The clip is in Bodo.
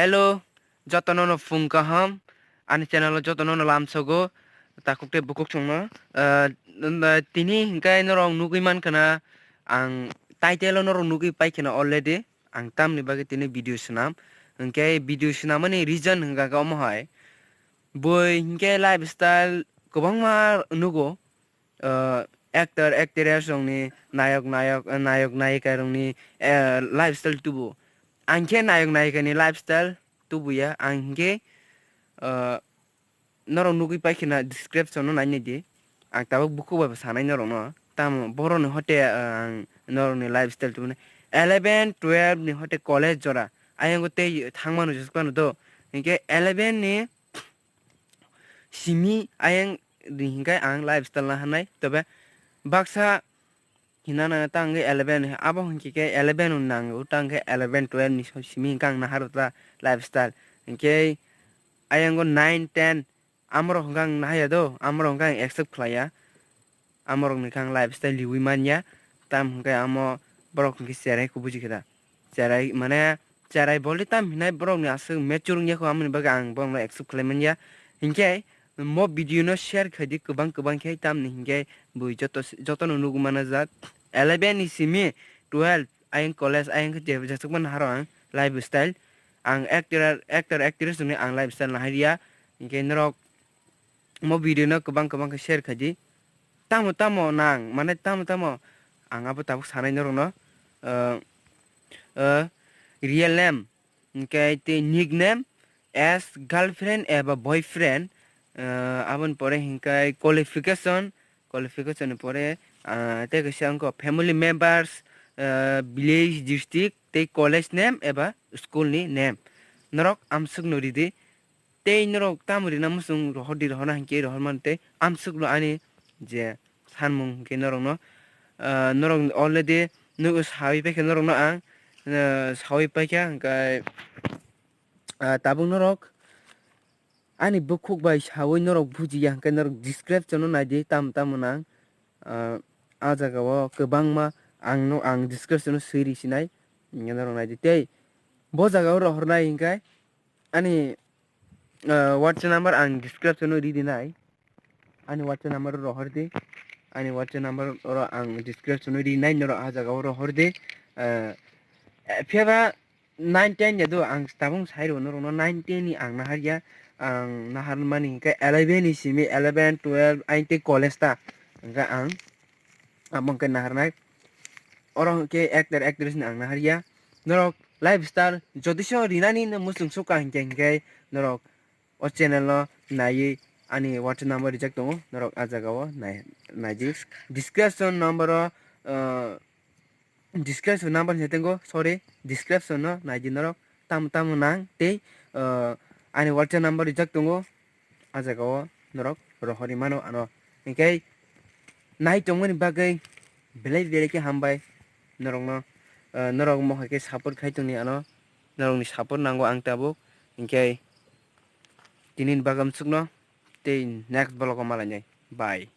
Hello, jotono no phung kaham, ani channel jotono no lam sogo, takukte bukuk chungma. Tini hingkai norong nugui man kana, ang title norong nugui pai kana already, ang tam ni bagi tini video sunam. Hingkai video sunam ni reason hingga ka omohai. Boy hingkai lifestyle kubang ma nugo, actress rong ni nayok nayika rong ni lifestyle tubuh. Angke nayok nayika ni lifestyle tubuh ya angke norong nugui pai kena description no nanya di ang tabuk buku ba sanai norong no tam boro ni hote ang norong ni lifestyle tubuh ni 11 12 ni hote college jora ayang ko te thangmanu juskan do angke 11 ni simi ayang hingkai ang lifestyle na hanai tobe baksa hinana tangge 11 abo hingke 11 unang utangke 11 12 ni simi kang nahar utra lifestyle hingke ayang ko 9 10 amro hanggang nahaya do amro hanggang accept klaya amro nikang lifestyle liwi manya tam hanggai amo borok hingke serai ku buji kita serai mana serai boli tam hinai borok ni asung mature nya ko amni baga ang borok accept klayman hingke mo video no share khadi kubang khai tam ni hingke bui joto no nugu mana zat 11 ni simi 12 ayang college ayang ke jasuk man harang lifestyle ang actress ni ang lifestyle na haria hingke norok mo video no kubang ke share khadi tamo nang mane tamo ang abo tabuk sanai norok no real name hingke te nickname as girlfriend eba boyfriend abon pore hingkai qualification pore te kesang ko family members village district te college name eba school ni name norok amsuk noridi te norok tamuri namusung rohodi rohna hingke rohman te amsuk lo ani je sanmung ke norok no norok already nugu sawi pe ke norok no ang sawi pe kya hingkai tabung norok ani bukuk bai sawi norok buji yang ke norok description no naidi tam nang ajaga wo kebangma ang description no siri sinai norok naidi te bo jaga ro hornai hingkai ani WhatsApp number ang description no ridi nai ani WhatsApp number ro horde ani WhatsApp number ro ang description no ridi nai norok ajaga ro horde feba 9 10 ya do ang tabung sairo norok no 9 10 ni ang naharia ang nahar mani hingkai 11 ni simi 11 12 ainte college ta hingkai ang among ke nahar nai orang ke actress ni ang naharia norok lifestyle jodisho rinani na musung suka hingkai norok o channel no nai ani WhatsApp number rijak tongo norok ajaga wo naiji description number description number hetengo sorry description no naiji norok tam nang te ani WhatsApp number rijak tongo ajaga wo norok rohori mano ano hingkai nai tongmani bagai belai ke hambai norok no norok mo ke support khai tongni ano norok ni support nango ang tabuk hingkai tinin bagam sukno te next vlog malanyai bye.